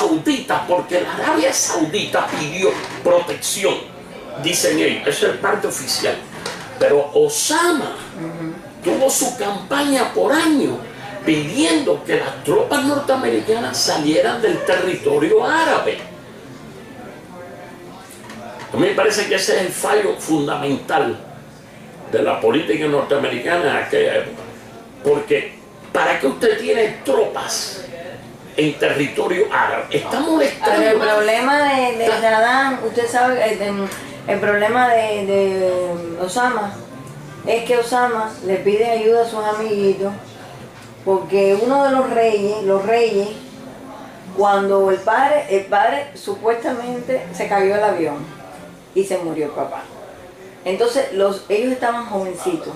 Saudita, porque la Arabia Saudita pidió protección, dicen ellos, eso es parte oficial. Pero Osama tuvo su campaña por años pidiendo que las tropas norteamericanas salieran del territorio árabe. A mí me parece que ese es el fallo fundamental de la política norteamericana en aquella época. Porque ¿para qué usted tiene tropas en territorio árabe? Está molestando. Pero el problema de Saddam, usted sabe, el problema de Osama es que Osama le pide ayuda a sus amiguitos porque uno de los reyes, cuando el padre supuestamente se cayó del avión y se murió el papá. Entonces ellos estaban jovencitos,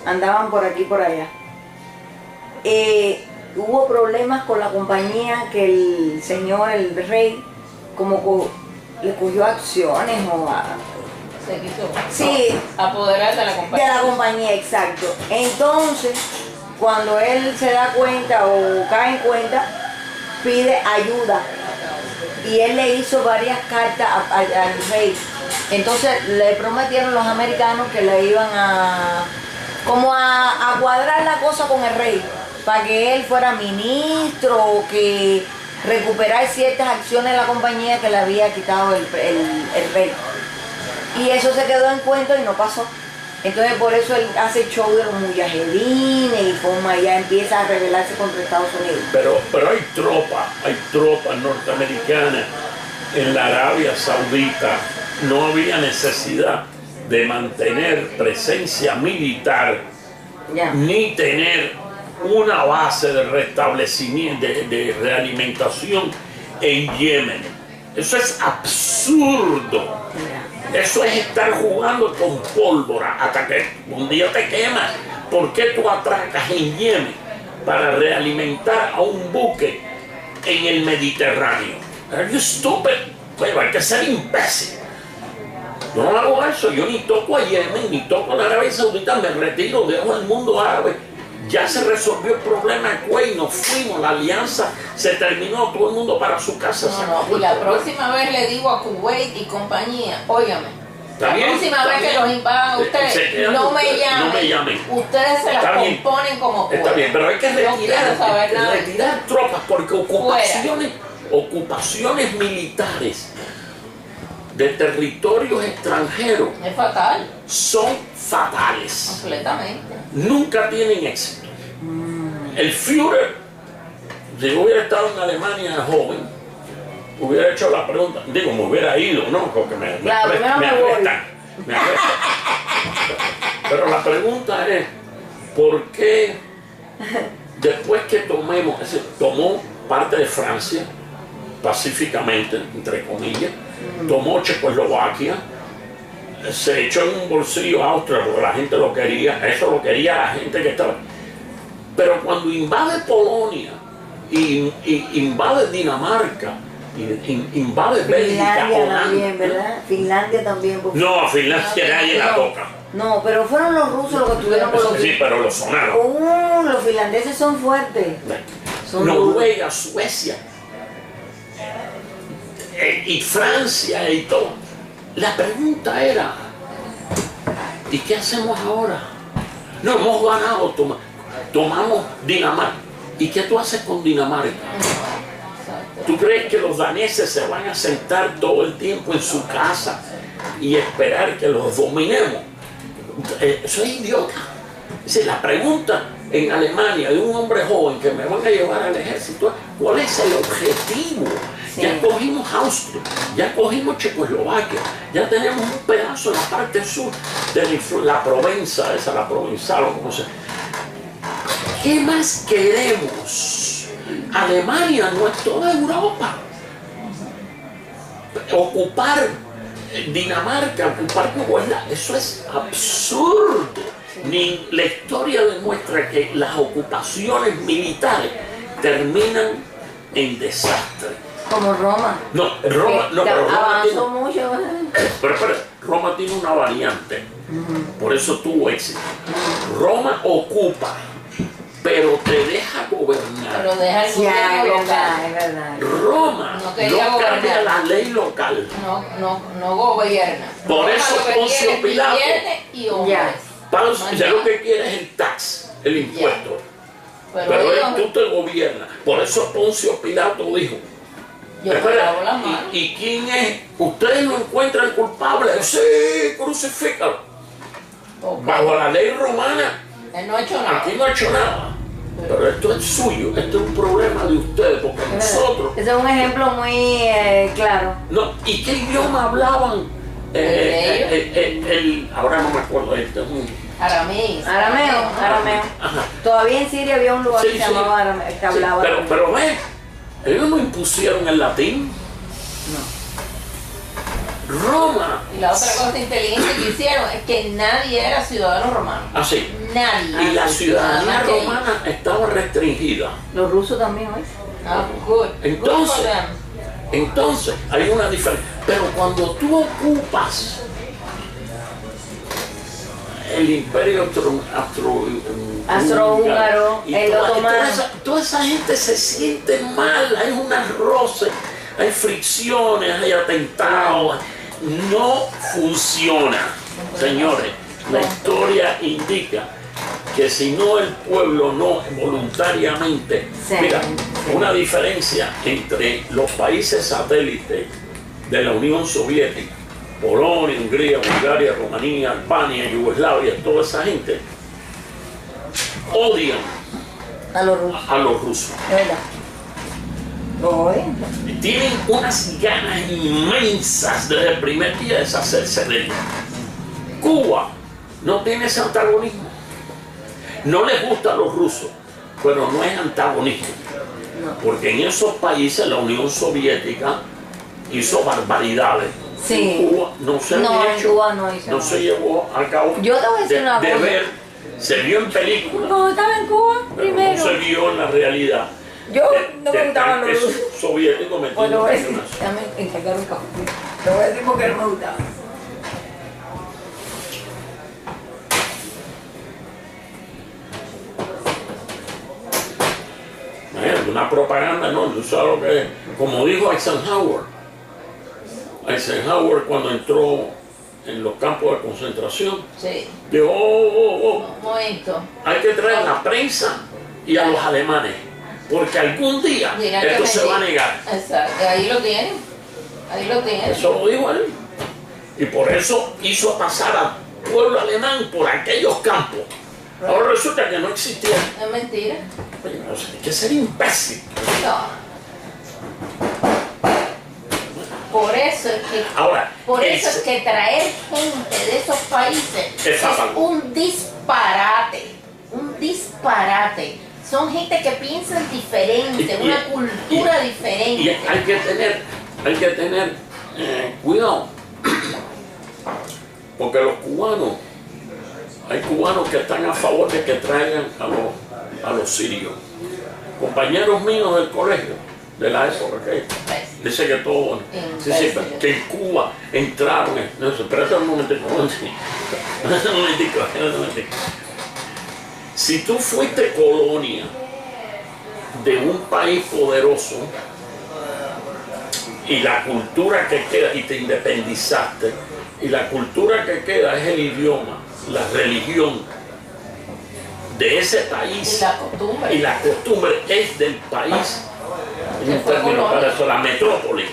andaban por aquí y por allá. Hubo problemas con la compañía que el señor, el rey, le cogió acciones se quiso apoderar de la compañía. De la compañía, exacto. Entonces, cuando él se da cuenta o cae en cuenta, pide ayuda. Y él le hizo varias cartas al rey. Entonces le prometieron los americanos que le iban a cuadrar la cosa con el rey, para que él fuera ministro o que recuperar ciertas acciones de la compañía que le había quitado el rey. Y eso se quedó en cuento y no pasó. Entonces por eso él hace show de los mujahedines y ya empieza a rebelarse contra Estados Unidos. Pero hay tropas norteamericanas en la Arabia Saudita. No había necesidad de mantener presencia militar ni tener una base de restablecimiento, de realimentación en Yemen. Eso es absurdo. Eso es estar jugando con pólvora hasta que un día te quemas. ¿Por qué tú atracas en Yemen para realimentar a un buque en el Mediterráneo? Are you stupid? Pues hay que ser imbécil. Yo no hago eso, yo ni toco a Yemen, ni toco a la Arabia Saudita, me retiro, dejo el mundo árabe. Ya se resolvió el problema de Kuwait, nos fuimos, la alianza se terminó, todo el mundo para su casa. Y la próxima vez le digo a Kuwait y compañía, óigame, la próxima vez que los invadan ustedes, no me llamen. Ustedes se las componen como pueden. Está bien, pero hay que retirar tropas porque ocupaciones militares de territorios extranjeros es fatal. Son fatales. Completamente. Nunca tienen éxito. El Führer, si hubiera estado en Alemania joven, hubiera hecho la pregunta, me hubiera ido, ¿no? Porque me arrestan. Pero la pregunta es, ¿por qué después que tomó parte de Francia, pacíficamente, entre comillas, tomó Checoslovaquia, se echó en un bolsillo a Austria porque la gente lo quería, eso lo quería la gente que estaba. Pero cuando invade Polonia y invade Dinamarca, invade Bélgica, Finlandia también, ¿verdad? Finlandia también. No, Finlandia nadie la toca. No, pero fueron los rusos los que estuvieron con los... Sí, pero lo sonaron. Los finlandeses son fuertes. Noruega, Suecia y Francia y todo. La pregunta era, ¿y qué hacemos ahora? No, hemos ganado, tomamos Dinamarca. ¿Y qué tú haces con Dinamarca? ¿Tú crees que los daneses se van a sentar todo el tiempo en su casa y esperar que los dominemos? Eso es idiota. La pregunta en Alemania de un hombre joven que me van a llevar al ejército, ¿cuál es el objetivo? Sí. Ya cogimos Austria, ya cogimos Checoslovaquia, ya tenemos un pedazo en la parte sur de la Provenza, la Provenzal o como sea. ¿Qué más queremos? Alemania no es toda Europa. Ocupar Dinamarca, ocupar Yugoslavia, eso es absurdo. Ni la historia demuestra que las ocupaciones militares terminan en desastre. Como Roma. Pero Roma avanzó mucho. Pero Roma tiene una variante, por eso tuvo éxito. Roma ocupa, pero te deja gobernar. Pero deja el gobierno local. Es verdad. Roma no cambia la ley local. No gobierna. Por eso Poncio Pilato, ya lo que quiere es el tax, el impuesto. Pero tú te gobiernas. Por eso Poncio Pilato dijo, ¿y quién es? ¿Ustedes lo encuentran culpable? Sí, crucifícalo. Bajo la ley romana, él no ha hecho nada. Aquí no ha hecho nada. Pero esto es suyo, esto es un problema de ustedes, porque nosotros... Ese es un ejemplo muy claro. No, ¿y qué idioma hablaban? Ahora no me acuerdo, Arameo. Arameo. Todavía en Siria había un lugar que se llamaba Arameo, que hablaba. Pero ve, ellos no impusieron el latín. No. Roma. Y la otra cosa inteligente que hicieron es que nadie era ciudadano romano. Ah, sí. Nadie. Y la ciudadanía romana estaba restringida. Los rusos también, ¿ves? Good. Entonces, hay una diferencia. Pero cuando tú ocupas el imperio austrohúngaro, el otomano, toda esa gente se siente mal, hay unas roces, hay fricciones, hay atentados, no funciona. Señores, la historia indica que si no el pueblo no voluntariamente, mira, una diferencia entre los países satélites de la Unión Soviética, Polonia, Hungría, Bulgaria, Rumanía, Albania, Yugoslavia, toda esa gente odian a los rusos. ¿De verdad? Tienen unas ganas inmensas desde el primer día de deshacerse de ellos. Cuba no tiene ese antagonismo. No les gusta a los rusos, pero no es antagonismo. Porque en esos países la Unión Soviética hizo barbaridades. Sí. En Cuba no se no se llevó a cabo. Yo te voy a decir una cosa. Se vio en películas. No, estaba en Cuba primero. No se vio en la realidad. Yo no me gustaban los rusos. Soviéticos metiendo cañonazos. Me encargaron café. Te voy a decir porque no me gustaba. Una propaganda, no, tú sabes lo que es. Como dijo Eisenhower cuando entró en los campos de concentración, dijo, hay que traer la prensa y a los alemanes, porque algún día esto se va a negar. Exacto, ahí lo tienen. Eso lo dijo él. Y por eso hizo pasar al pueblo alemán por aquellos campos. Ahora resulta que no existía. Es mentira. Hay que ser imbécil. No. Por eso es que traer gente de esos países es un disparate. Son gente que piensan diferente, una cultura diferente. Y hay que tener cuidado. Porque los cubanos, hay cubanos que están a favor de que traigan a los sirios. Compañeros míos del colegio, de la época, dice que todo, que en Cuba entraron, espérate un momentico. Si tú fuiste colonia de un país poderoso y la cultura que queda, y te independizaste, y la cultura que queda es el idioma, la religión de ese país, y la costumbre es del país, en un término para eso, la metrópoli.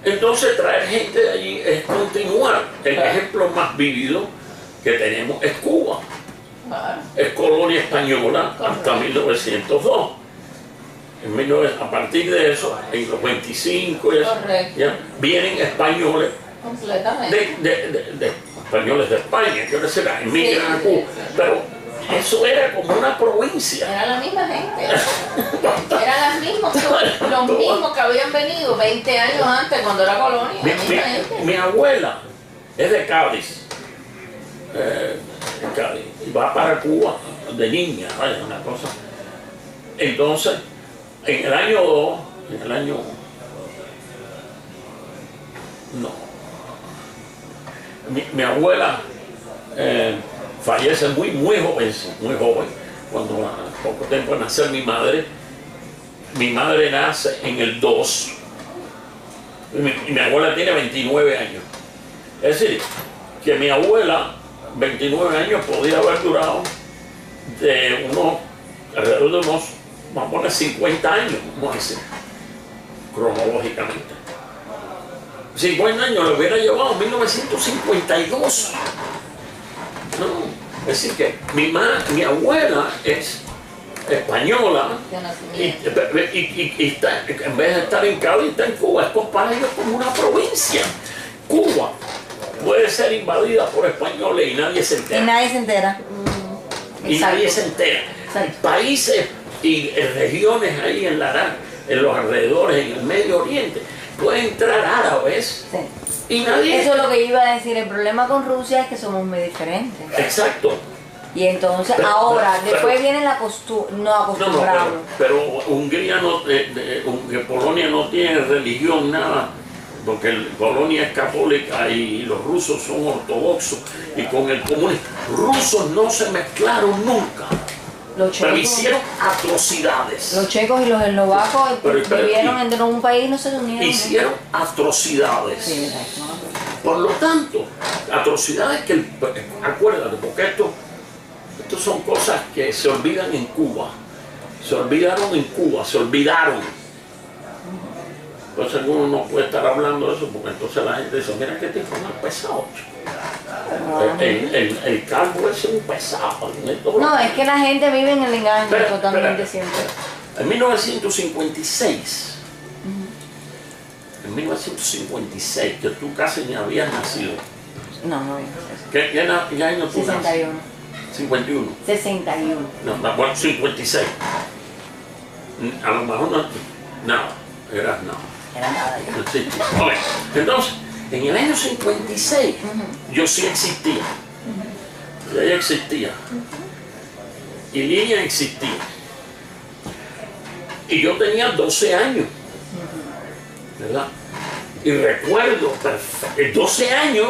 Entonces traer gente de allí es continuar. El ejemplo más vívido que tenemos es Cuba. Es colonia española hasta 1902. A partir de eso, en los 25 vienen españoles de españoles de España, que ahora se la emigran a Cuba. Pero eso era como una provincia. Era la misma gente. Eran los mismos que habían venido 20 años antes cuando era colonia. Mi abuela es de Cádiz. Y va para Cuba de niña, ¿vale? Una cosa. Entonces, en el año 2, mi abuela fallece muy joven, cuando a poco tiempo de nacer mi madre nace en el 2, Y mi abuela tiene 29 años. Es decir, que mi abuela, 29 años, podía haber durado de alrededor de unos, vamos a poner 50 años, vamos a decir, cronológicamente. 50 años le hubiera llevado 1952. No, es decir que mi abuela es española y está, en vez de estar en Cali, está en Cuba. Es para ellos como una provincia. Cuba puede ser invadida por españoles y nadie se entera. Y nadie se entera. Y nadie se entera. Países y regiones ahí en los alrededores, en el Medio Oriente, pueden entrar árabes. Sí. Y nadie... Eso es lo que iba a decir. El problema con Rusia es que somos muy diferentes. Exacto. Y entonces después viene la costumbre, no acostumbramos. Pero Hungría Polonia no tiene religión, nada, porque Polonia es católica y los rusos son ortodoxos, y con el comunismo, rusos no se mezclaron nunca. Pero hicieron atrocidades. Los checos y los eslovacos vivieron en un país y no se unieron. Hicieron atrocidades. Sí, por lo tanto, atrocidades que, acuérdate, porque esto son cosas que se olvidan en Cuba. Se olvidaron en Cuba, se olvidaron. Entonces uno no puede estar hablando de eso, porque entonces la gente dice, mira qué tipo más pesado. El calvo es un pesado. No, es que la gente vive en el engaño totalmente siempre. En 1956, en 1956, que tú casi ni habías nacido. No, no había nacido. ¿Qué año tú 61. 51. 61. No, bueno, 56. A lo mejor nada. Era nada. Era nada ya. Sí. Okay. Entonces, en el año 56, yo sí existía. Ella existía. Y Lilian existía. Y yo tenía 12 años. ¿Verdad? Y recuerdo, 12 años,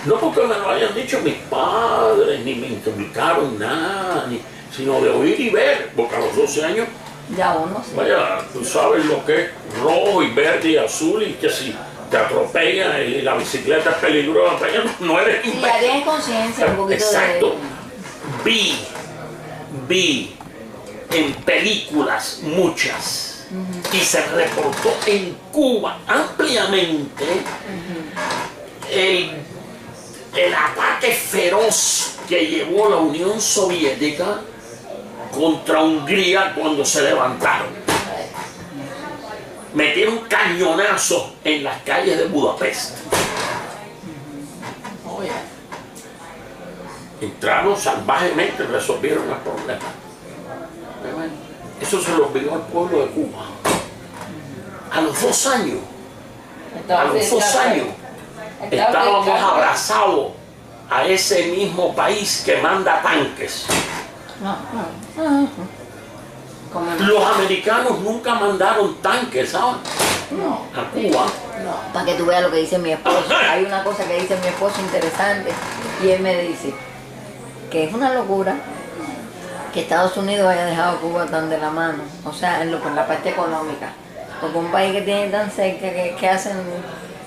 no porque me lo hayan dicho mis padres, ni me inculcaron nada, sino de oír y ver, porque a los 12 años, ya uno sí. Vaya, tú sabes lo que es rojo y verde y azul, y que si te atropella y la bicicleta es peligrosa, no eres imbécil. Ya tienes conciencia un poquito. Exacto. Vi en películas muchas, y se reportó en Cuba ampliamente el ataque feroz que llevó la Unión Soviética contra Hungría cuando se levantaron. Metieron cañonazos en las calles de Budapest. Entraron salvajemente, resolvieron el problema. Eso se lo olvidó al pueblo de Cuba. A los 2 años, estábamos abrazados a ese mismo país que manda tanques. Los americanos nunca mandaron tanques, ¿sabes? A Cuba. Para que tú veas lo que dice mi esposo. Hay una cosa que dice mi esposo interesante, y él me dice que es una locura que Estados Unidos haya dejado a Cuba tan de la mano, o sea, en la parte económica, porque un país que tiene tan cerca, que hacen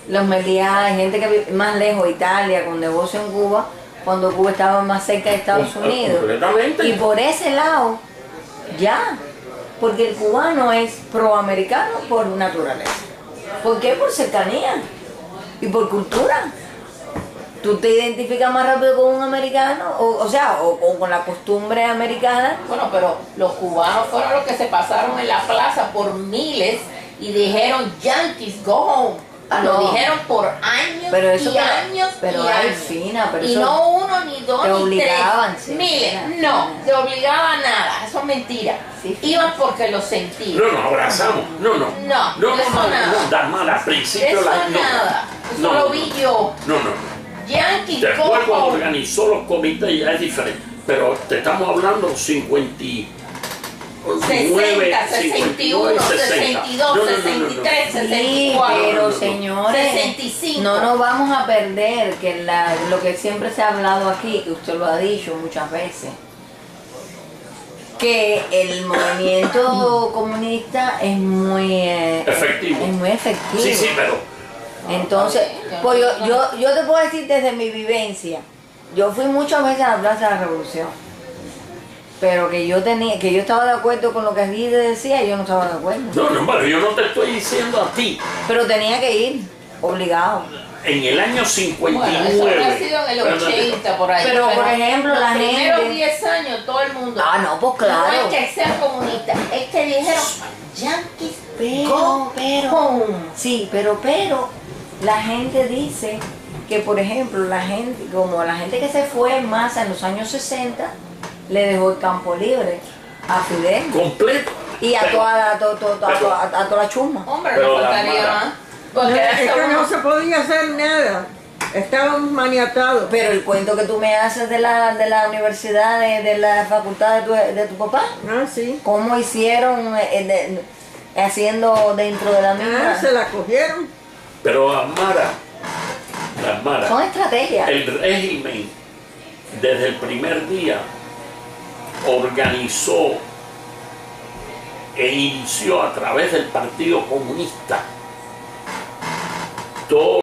los mediados, gente que vive más lejos, Italia, con negocio en Cuba, cuando Cuba estaba más cerca de Estados Unidos. Y por ese lado, ya, porque el cubano es proamericano por naturaleza. ¿Por qué? Por cercanía y por cultura. Tú te identificas más rápido con un americano, o con la costumbre americana. Bueno, pero los cubanos fueron los que se pasaron en la plaza por miles y dijeron, Yankees, go home. Lo dijeron por años y años. Pero hay fina, pero y no uno, ni dos, ni obligaban, tres. Sí, miles, no, te obligaban nada, eso es mentira. Sí, iban porque lo sentían. No, nos abrazamos. No, Dalmar, al principio eso nada. Eso lo vi yo. No. Yankees, después cuando organizó los comités ya es diferente, pero te estamos hablando 59, 60, 61, 62, 63, 64. Pero señores, 65. no nos vamos a perder que lo que siempre se ha hablado aquí, que usted lo ha dicho muchas veces, que el movimiento comunista es muy efectivo. Es muy efectivo. Sí, sí, pero... Entonces, pues yo te puedo decir desde mi vivencia, yo fui muchas veces a la Plaza de la Revolución, pero que yo estaba de acuerdo con lo que allí decía, yo no estaba de acuerdo. No, pero yo no te estoy diciendo a ti. Pero tenía que ir, obligado. En el año 59. Bueno, eso ha sido en el 80 por ahí. Pero por ejemplo, la gente. Los primeros 10 años todo el mundo. Ah, no, pues claro. No es que sean comunistas, es que dijeron yanquis, pero. Sí, pero la gente dice que, por ejemplo, la gente que se fue en masa en los años 60, le dejó el campo libre a Fidel. Completo. Y a toda la chusma. Hombre, no faltaría más. Es que no se podía hacer nada. Estábamos maniatados. Pero el cuento que tú me haces de la universidad, de la facultad de tu papá. Ah, sí. ¿Cómo hicieron haciendo dentro de la misma? Ah, se la cogieron. Pero Mara, son estrategias. El régimen desde el primer día organizó e inició a través del Partido Comunista todo